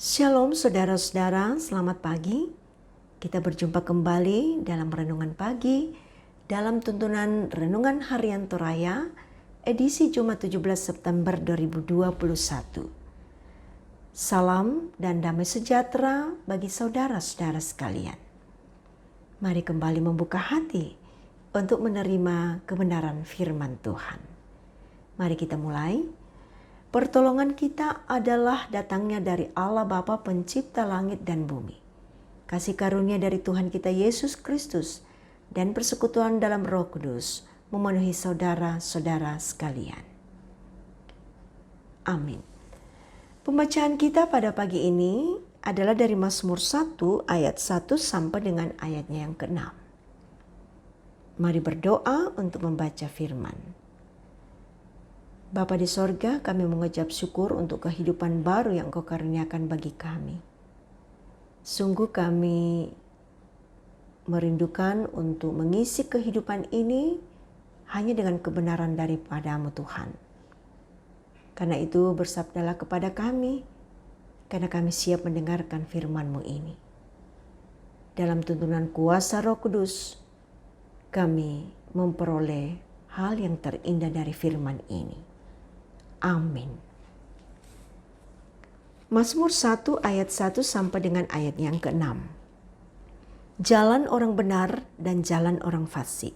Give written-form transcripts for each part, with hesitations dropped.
Shalom saudara-saudara, selamat pagi. Kita berjumpa kembali dalam renungan pagi dalam tuntunan Renungan Harian Toraya edisi Jumat 17 September 2021. Salam dan damai sejahtera bagi saudara-saudara sekalian. Mari kembali membuka hati untuk menerima kebenaran firman Tuhan. Mari kita mulai. Pertolongan kita adalah datangnya dari Allah Bapa Pencipta langit dan bumi. Kasih karunia dari Tuhan kita Yesus Kristus dan persekutuan dalam Roh Kudus memenuhi saudara-saudara sekalian. Amin. Pembacaan kita pada pagi ini adalah dari Mazmur 1 ayat 1 sampai dengan ayatnya yang ke-6. Mari berdoa untuk membaca firman. Bapa di sorga, kami mengucap syukur untuk kehidupan baru yang Engkau karuniakan bagi kami. Sungguh kami merindukan untuk mengisi kehidupan ini hanya dengan kebenaran daripada-Mu Tuhan. Karena itu bersabdalah kepada kami, karena kami siap mendengarkan firman-Mu ini. Dalam tuntunan kuasa Roh Kudus, kami memperoleh hal yang terindah dari firman ini. Amin. Mazmur 1 ayat 1 sampai dengan ayat yang ke-6. Jalan orang benar dan jalan orang fasik.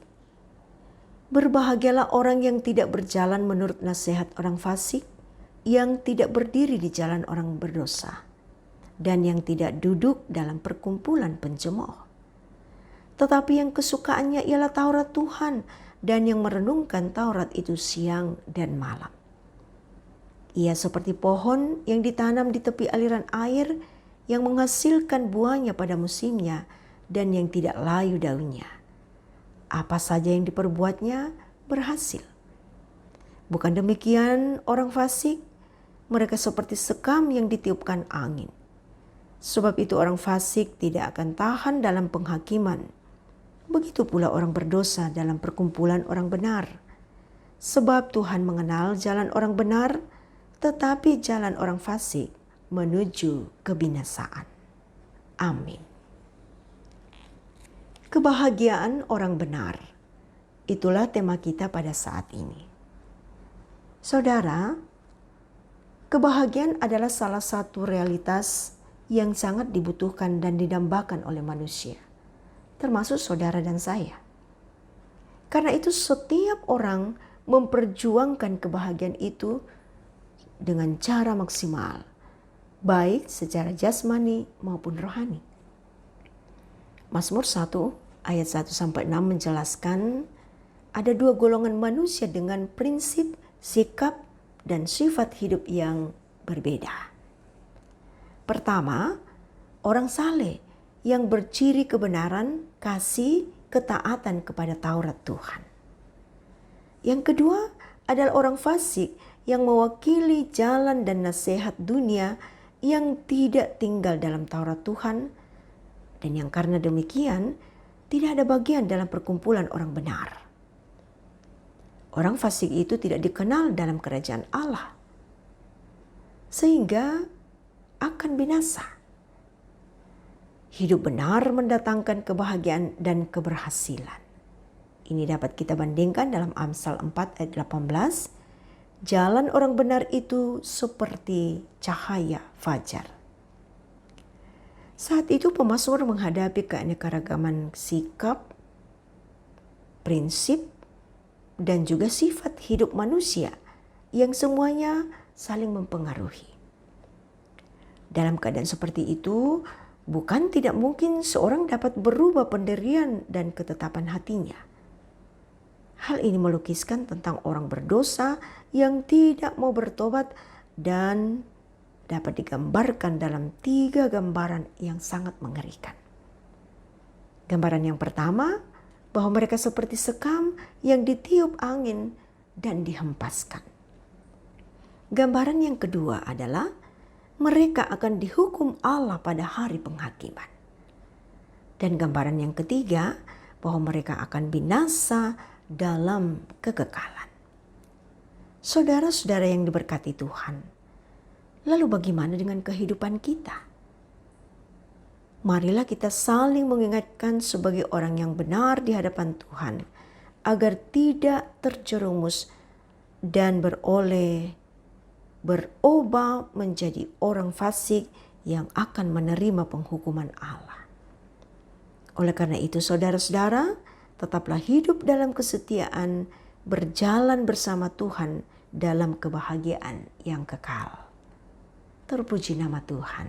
Berbahagialah orang yang tidak berjalan menurut nasihat orang fasik, yang tidak berdiri di jalan orang berdosa, dan yang tidak duduk dalam perkumpulan pencemooh. Tetapi yang kesukaannya ialah Taurat Tuhan, dan yang merenungkan Taurat itu siang dan malam. Ia seperti pohon yang ditanam di tepi aliran air yang menghasilkan buahnya pada musimnya dan yang tidak layu daunnya. Apa saja yang diperbuatnya berhasil. Bukan demikian orang fasik, mereka seperti sekam yang ditiupkan angin. Sebab itu orang fasik tidak akan tahan dalam penghakiman. Begitu pula orang berdosa dalam perkumpulan orang benar. Sebab Tuhan mengenal jalan orang benar, tetapi jalan orang fasik menuju kebinasaan. Amin. Kebahagiaan orang benar. Itulah tema kita pada saat ini. Saudara, kebahagiaan adalah salah satu realitas yang sangat dibutuhkan dan didambakan oleh manusia, termasuk saudara dan saya. Karena itu setiap orang memperjuangkan kebahagiaan itu dengan cara maksimal, baik secara jasmani maupun rohani. Mazmur 1 ayat 1 sampai 6 menjelaskan ada dua golongan manusia dengan prinsip, sikap, dan sifat hidup yang berbeda. Pertama, orang saleh yang berciri kebenaran, kasih, ketaatan kepada Taurat Tuhan. Yang kedua adalah orang fasik yang mewakili jalan dan nasihat dunia yang tidak tinggal dalam Taurat Tuhan, dan yang karena demikian tidak ada bagian dalam perkumpulan orang benar. Orang fasik itu tidak dikenal dalam kerajaan Allah, sehingga akan binasa. Hidup benar mendatangkan kebahagiaan dan keberhasilan. Ini dapat kita bandingkan dalam Amsal 4 ayat 18. Jalan orang benar itu seperti cahaya fajar. Saat itu pemazmur menghadapi keanekaragaman sikap, prinsip, dan juga sifat hidup manusia yang semuanya saling mempengaruhi. Dalam keadaan seperti itu, bukan tidak mungkin seorang dapat berubah pendirian dan ketetapan hatinya. Hal ini melukiskan tentang orang berdosa yang tidak mau bertobat dan dapat digambarkan dalam 3 gambaran yang sangat mengerikan. Gambaran yang pertama, bahwa mereka seperti sekam yang ditiup angin dan dihempaskan. Gambaran yang kedua adalah mereka akan dihukum Allah pada hari penghakiman. Dan gambaran yang ketiga, bahwa mereka akan binasa dalam kekekalan. Saudara-saudara yang diberkati Tuhan, Lalu bagaimana dengan kehidupan kita? Marilah kita saling mengingatkan sebagai orang yang benar di hadapan Tuhan, agar tidak terjerumus dan berubah menjadi orang fasik yang akan menerima penghukuman Allah. Oleh karena itu, saudara-saudara, tetaplah hidup dalam kesetiaan, berjalan bersama Tuhan dalam kebahagiaan yang kekal. Terpuji nama Tuhan.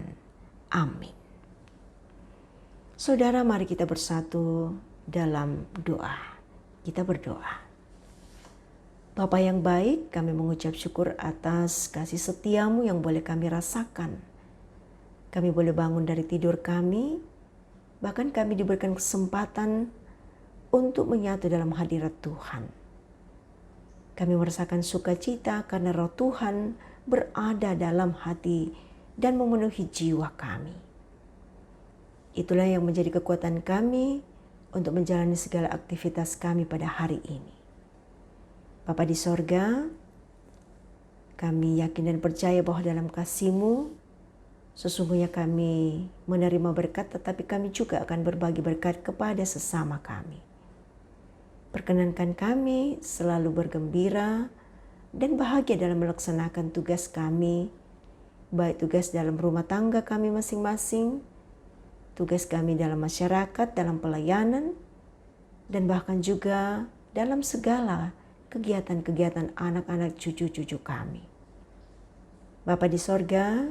Amin. Saudara, mari kita bersatu dalam doa. Kita berdoa. Bapa yang baik, kami mengucap syukur atas kasih setiamu yang boleh kami rasakan. Kami boleh bangun dari tidur kami, bahkan kami diberikan kesempatan untuk menyatu dalam hadirat Tuhan. Kami merasakan sukacita karena roh Tuhan berada dalam hati dan memenuhi jiwa kami. Itulah yang menjadi kekuatan kami untuk menjalani segala aktivitas kami pada hari ini. Bapa di sorga, kami yakin dan percaya bahwa dalam kasih-Mu, sesungguhnya kami menerima berkat, tetapi kami juga akan berbagi berkat kepada sesama kami. Perkenankan kami selalu bergembira dan bahagia dalam melaksanakan tugas kami, baik tugas dalam rumah tangga kami masing-masing, tugas kami dalam masyarakat, dalam pelayanan, dan bahkan juga dalam segala kegiatan-kegiatan anak-anak cucu-cucu kami. Bapa di sorga,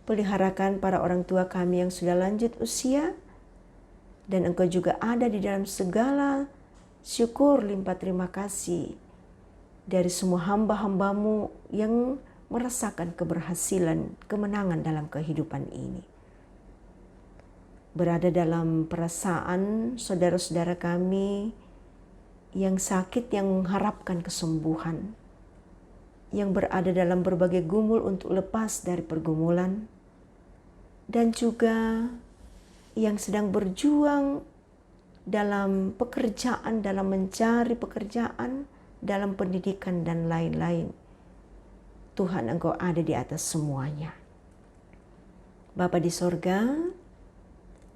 peliharakan para orang tua kami yang sudah lanjut usia, dan Engkau juga ada di dalam segala syukur limpah terima kasih dari semua hamba-hamba-Mu yang merasakan keberhasilan, kemenangan dalam kehidupan ini. Berada dalam perasaan saudara-saudara kami yang sakit, yang mengharapkan kesembuhan, yang berada dalam berbagai gumul untuk lepas dari pergumulan, dan juga yang sedang berjuang dalam pekerjaan, dalam mencari pekerjaan, dalam pendidikan dan lain-lain. Tuhan, Engkau ada di atas semuanya. Bapa di sorga,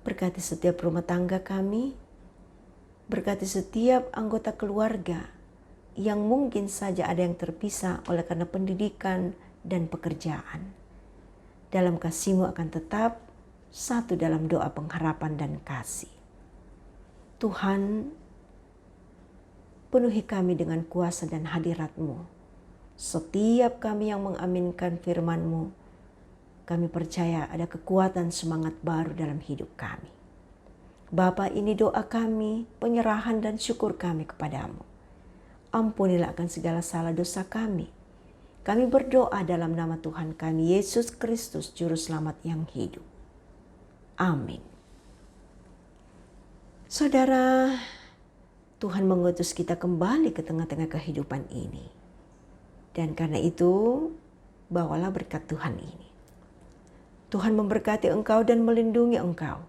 berkati setiap rumah tangga kami, berkati setiap anggota keluarga yang mungkin saja ada yang terpisah oleh karena pendidikan dan pekerjaan. Dalam kasih-Mu akan tetap satu dalam doa pengharapan dan kasih. Tuhan, penuhi kami dengan kuasa dan hadirat-Mu. Setiap kami yang mengaminkan firman-Mu, kami percaya ada kekuatan semangat baru dalam hidup kami. Bapa, ini doa kami, penyerahan dan syukur kami kepadamu. Ampunilah akan segala salah dosa kami. Kami berdoa dalam nama Tuhan kami, Yesus Kristus, Juru Selamat yang hidup. Amin. Saudara, Tuhan mengutus kita kembali ke tengah-tengah kehidupan ini. Dan karena itu, bawalah berkat Tuhan ini. Tuhan memberkati engkau dan melindungi engkau.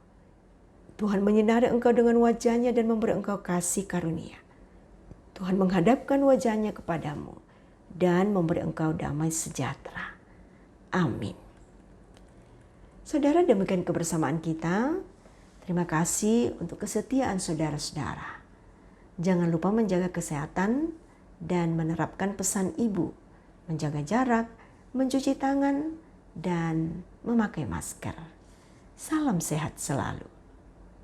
Tuhan menyinari engkau dengan wajah-Nya dan memberi engkau kasih karunia. Tuhan menghadapkan wajah-Nya kepadamu dan memberi engkau damai sejahtera. Amin. Saudara, demikian kebersamaan kita. Terima kasih untuk kesetiaan saudara-saudara. Jangan lupa menjaga kesehatan dan menerapkan pesan Ibu, menjaga jarak, mencuci tangan, dan memakai masker. Salam sehat selalu.